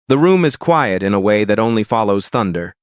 The room is quiet in a way that only follows thunder.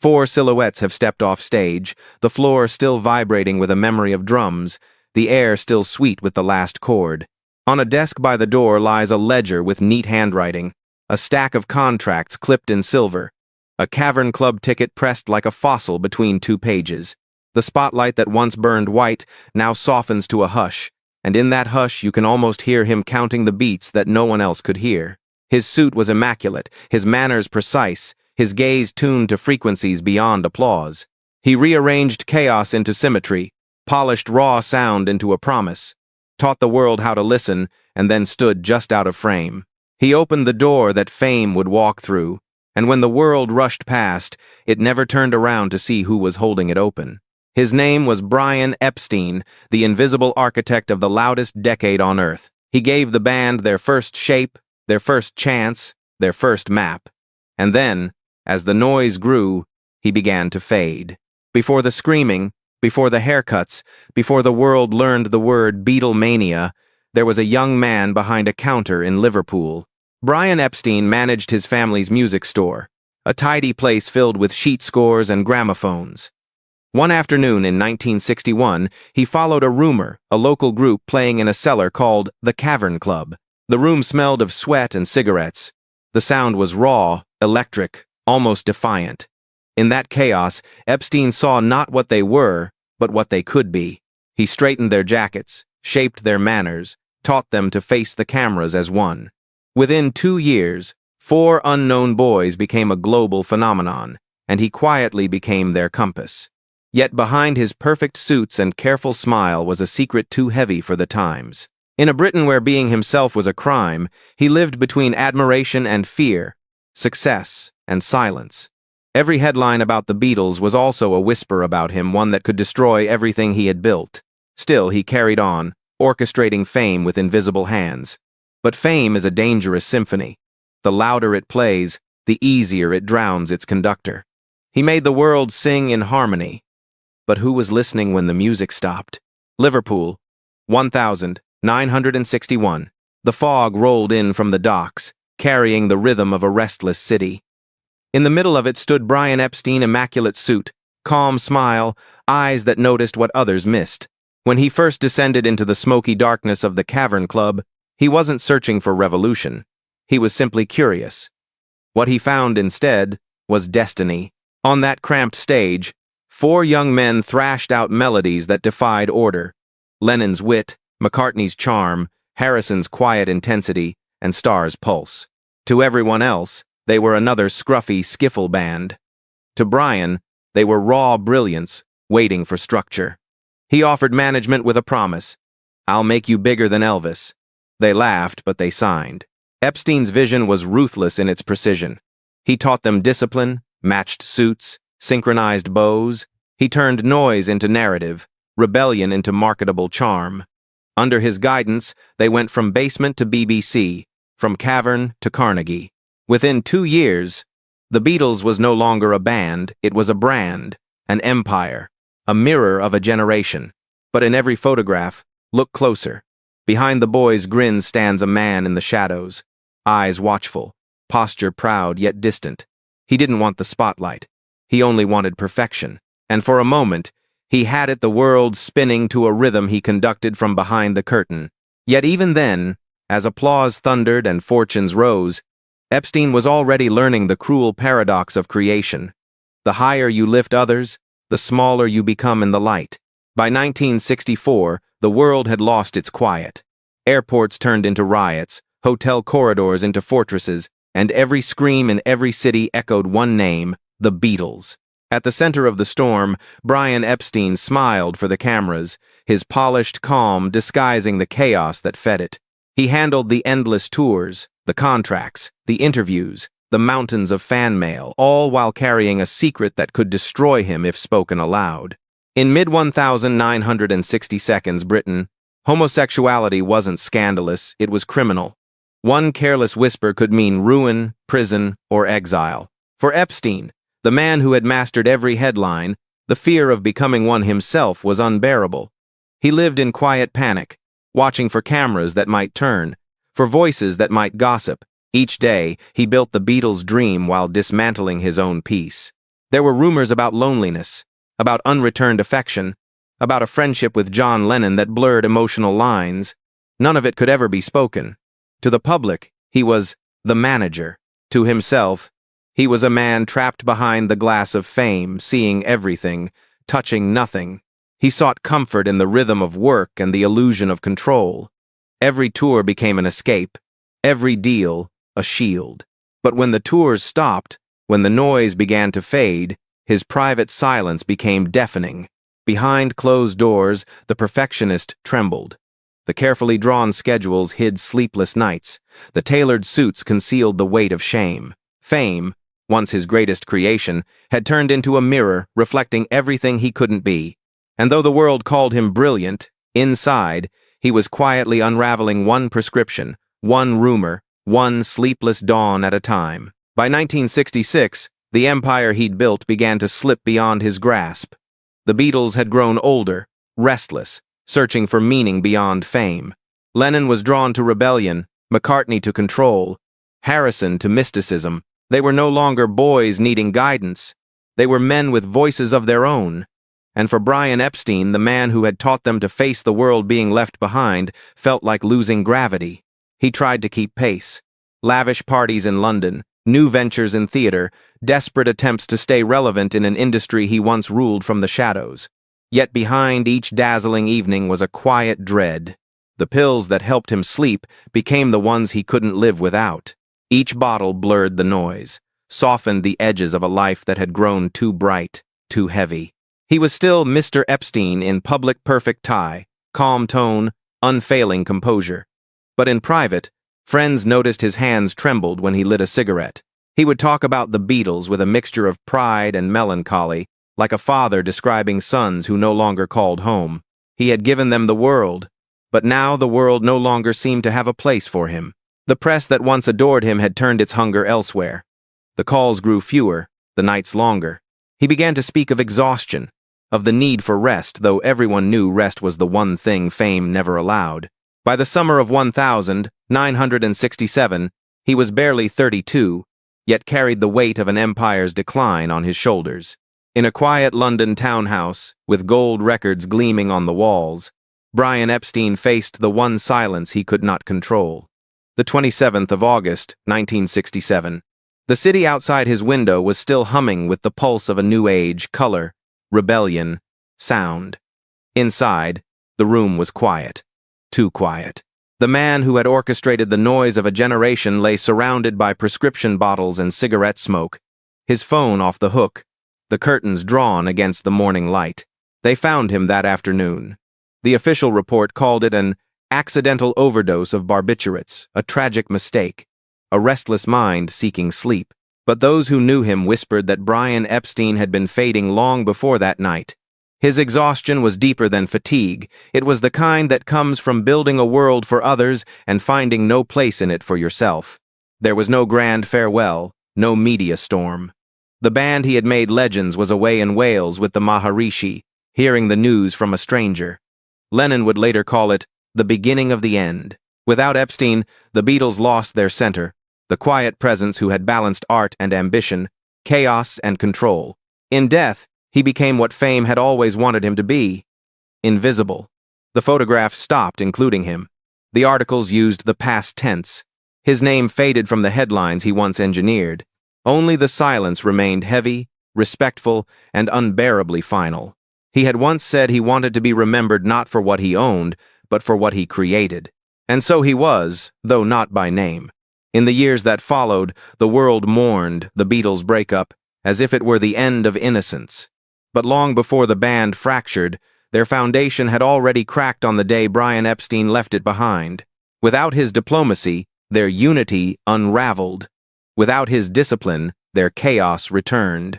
4 silhouettes have stepped off stage, the floor still vibrating with a memory of drums, the air still sweet with the last chord. On a desk by the door lies a ledger with neat handwriting, a stack of contracts clipped in silver, a Cavern Club ticket pressed like a fossil between 2 pages. The spotlight that once burned white now softens to a hush, and in that hush you can almost hear him counting the beats that no one else could hear. His suit was immaculate, his manners precise, his gaze tuned to frequencies beyond applause. He rearranged chaos into symmetry, polished raw sound into a promise, taught the world how to listen, and then stood just out of frame. He opened the door that fame would walk through, and when the world rushed past, it never turned around to see who was holding it open. His name was Brian Epstein, the invisible architect of the loudest decade on Earth. He gave the band their first shape, their first chance, their first map. And then, as the noise grew, he began to fade. Before the screaming, before the haircuts, before the world learned the word Beatlemania, there was a young man behind a counter in Liverpool. Brian Epstein managed his family's music store, a tidy place filled with sheet scores and gramophones. One afternoon in 1961, he followed a rumor, a local group playing in a cellar called the Cavern Club. The room smelled of sweat and cigarettes. The sound was raw, electric, almost defiant. In that chaos, Epstein saw not what they were, but what they could be. He straightened their jackets, shaped their manners, taught them to face the cameras as one. Within 2 years, 4 unknown boys became a global phenomenon, and he quietly became their compass. Yet behind his perfect suits and careful smile was a secret too heavy for the times. In a Britain where being himself was a crime, he lived between admiration and fear, success and silence. Every headline about the Beatles was also a whisper about him, one that could destroy everything he had built. Still, he carried on, orchestrating fame with invisible hands. But fame is a dangerous symphony. The louder it plays, the easier it drowns its conductor. He made the world sing in harmony. But who was listening when the music stopped? Liverpool, 1961. The fog rolled in from the docks, carrying the rhythm of a restless city. In the middle of it stood Brian Epstein, immaculate suit, calm smile, eyes that noticed what others missed. When he first descended into the smoky darkness of the Cavern Club, he wasn't searching for revolution. He was simply curious. What he found instead was destiny. On that cramped stage, 4 young men thrashed out melodies that defied order. Lennon's wit, McCartney's charm, Harrison's quiet intensity, and Starr's pulse. To everyone else, they were another scruffy skiffle band. To Brian, they were raw brilliance, waiting for structure. He offered management with a promise. "I'll make you bigger than Elvis." They laughed, but they signed. Epstein's vision was ruthless in its precision. He taught them discipline, matched suits, synchronized bows. He turned noise into narrative, rebellion into marketable charm. Under his guidance, they went from basement to BBC, from Cavern to Carnegie. Within 2 years, the Beatles was no longer a band, it was a brand, an empire, a mirror of a generation. But in every photograph, look closer. Behind the boy's grin stands a man in the shadows, eyes watchful, posture proud yet distant. He didn't want the spotlight. He only wanted perfection. And for a moment, he had it, the world spinning to a rhythm he conducted from behind the curtain. Yet even then, as applause thundered and fortunes rose, Epstein was already learning the cruel paradox of creation. The higher you lift others, the smaller you become in the light. By 1964, the world had lost its quiet. Airports turned into riots, hotel corridors into fortresses, and every scream in every city echoed one name: the Beatles. At the center of the storm, Brian Epstein smiled for the cameras, his polished calm disguising the chaos that fed it. He handled the endless tours, the contracts, the interviews, the mountains of fan mail, all while carrying a secret that could destroy him if spoken aloud. In mid-1960s Britain, homosexuality wasn't scandalous, it was criminal. One careless whisper could mean ruin, prison, or exile. For Epstein, the man who had mastered every headline, the fear of becoming one himself was unbearable. He lived in quiet panic, watching for cameras that might turn, for voices that might gossip, Each day, he built the Beatles' dream while dismantling his own peace. There were rumors about loneliness, about unreturned affection, about a friendship with John Lennon that blurred emotional lines. None of it could ever be spoken. To the public, he was the manager. To himself, he was a man trapped behind the glass of fame, seeing everything, touching nothing. He sought comfort in the rhythm of work and the illusion of control. Every tour became an escape, every deal a shield. But when the tours stopped, when the noise began to fade, his private silence became deafening. Behind closed doors, the perfectionist trembled. The carefully drawn schedules hid sleepless nights. The tailored suits concealed the weight of shame. Fame, once his greatest creation, had turned into a mirror reflecting everything he couldn't be. And though the world called him brilliant, inside, he was quietly unraveling one prescription, one rumor, one sleepless dawn at a time. By 1966, the empire he'd built began to slip beyond his grasp. The Beatles had grown older, restless, searching for meaning beyond fame. Lennon was drawn to rebellion, McCartney to control, Harrison to mysticism. They were no longer boys needing guidance. They were men with voices of their own. And for Brian Epstein, the man who had taught them to face the world being left behind, felt like losing gravity. He tried to keep pace. Lavish parties in London, new ventures in theater, desperate attempts to stay relevant in an industry he once ruled from the shadows. Yet behind each dazzling evening was a quiet dread. The pills that helped him sleep became the ones he couldn't live without. Each bottle blurred the noise, softened the edges of a life that had grown too bright, too heavy. He was still Mr. Epstein in public perfect tie, calm tone, unfailing composure. But in private, friends noticed his hands trembled when he lit a cigarette. He would talk about the Beatles with a mixture of pride and melancholy, like a father describing sons who no longer called home. He had given them the world, but now the world no longer seemed to have a place for him. The press that once adored him had turned its hunger elsewhere. The calls grew fewer, the nights longer. He began to speak of exhaustion, of the need for rest, though everyone knew rest was the one thing fame never allowed. By the summer of 1967, he was barely 32, yet carried the weight of an empire's decline on his shoulders. In a quiet London townhouse, with gold records gleaming on the walls, Brian Epstein faced the one silence he could not control. The 27th of August, 1967. The city outside his window was still humming with the pulse of a new age, color, rebellion, sound. Inside, the room was quiet. Too quiet. The man who had orchestrated the noise of a generation lay surrounded by prescription bottles and cigarette smoke, his phone off the hook, the curtains drawn against the morning light. They found him that afternoon. The official report called it an accidental overdose of barbiturates, a tragic mistake, a restless mind seeking sleep. But those who knew him whispered that Brian Epstein had been fading long before that night. His exhaustion was deeper than fatigue. It was the kind that comes from building a world for others and finding no place in it for yourself. There was no grand farewell, no media storm. The band he had made legends was away in Wales with the Maharishi, hearing the news from a stranger. Lennon would later call it the beginning of the end. Without Epstein, the Beatles lost their center, the quiet presence who had balanced art and ambition, chaos and control. In death, he became what fame had always wanted him to be: invisible. The photographs stopped including him. The articles used the past tense. His name faded from the headlines he once engineered. Only the silence remained heavy, respectful, and unbearably final. He had once said he wanted to be remembered not for what he owned, but for what he created. And so he was, though not by name. In the years that followed, the world mourned the Beatles' breakup as if it were the end of innocence. But long before the band fractured, their foundation had already cracked on the day Brian Epstein left it behind. Without his diplomacy, their unity unraveled. Without his discipline, their chaos returned.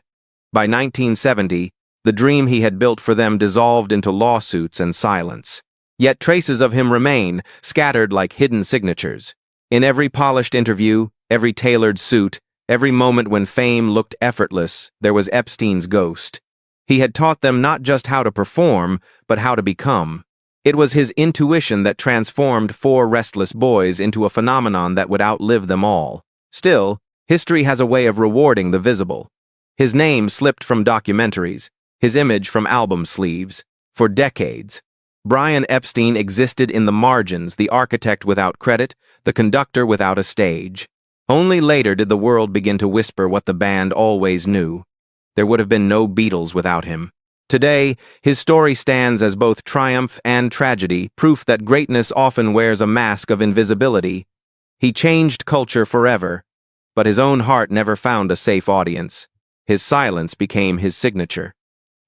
By 1970, the dream he had built for them dissolved into lawsuits and silence. Yet traces of him remain, scattered like hidden signatures. In every polished interview, every tailored suit, every moment when fame looked effortless, there was Epstein's ghost. He had taught them not just how to perform, but how to become. It was his intuition that transformed four restless boys into a phenomenon that would outlive them all. Still, history has a way of rewarding the visible. His name slipped from documentaries, his image from album sleeves. For decades, Brian Epstein existed in the margins, the architect without credit, the conductor without a stage. Only later did the world begin to whisper what the band always knew. There would have been no Beatles without him. Today, his story stands as both triumph and tragedy, proof that greatness often wears a mask of invisibility. He changed culture forever, but his own heart never found a safe audience. His silence became his signature.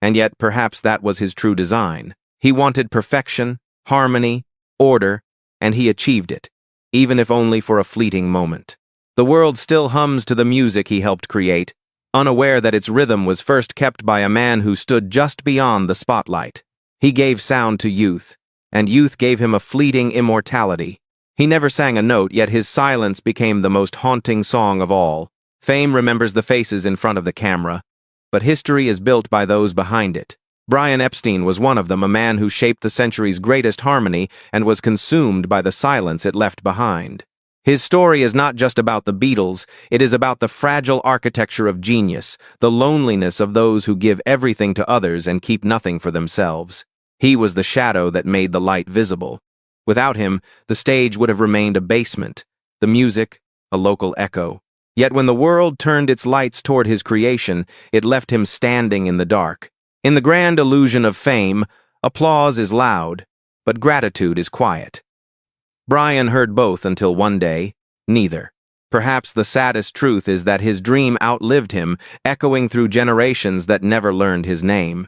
And yet, perhaps that was his true design. He wanted perfection, harmony, order, and he achieved it, even if only for a fleeting moment. The world still hums to the music he helped create, unaware that its rhythm was first kept by a man who stood just beyond the spotlight. He gave sound to youth, and youth gave him a fleeting immortality. He never sang a note, yet his silence became the most haunting song of all. Fame remembers the faces in front of the camera, but history is built by those behind it. Brian Epstein was one of them, a man who shaped the century's greatest harmony and was consumed by the silence it left behind. His story is not just about the Beatles, it is about the fragile architecture of genius, the loneliness of those who give everything to others and keep nothing for themselves. He was the shadow that made the light visible. Without him, the stage would have remained a basement, the music, a local echo. Yet when the world turned its lights toward his creation, it left him standing in the dark. In the grand illusion of fame, applause is loud, but gratitude is quiet. Brian heard both until one day, neither. Perhaps the saddest truth is that his dream outlived him, echoing through generations that never learned his name.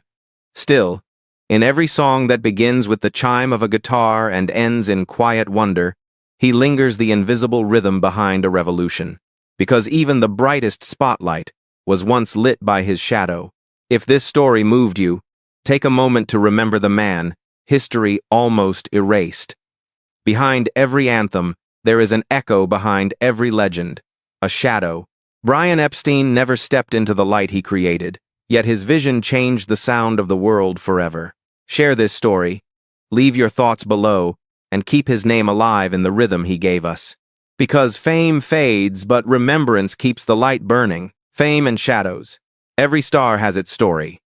Still, in every song that begins with the chime of a guitar and ends in quiet wonder, he lingers the invisible rhythm behind a revolution. Because even the brightest spotlight was once lit by his shadow. If this story moved you, take a moment to remember the man history almost erased. Behind every anthem, there is an echo behind every legend, a shadow. Brian Epstein never stepped into the light he created, yet his vision changed the sound of the world forever. Share this story, leave your thoughts below, and keep his name alive in the rhythm he gave us. Because fame fades, but remembrance keeps the light burning. Fame and shadows. Every star has its story.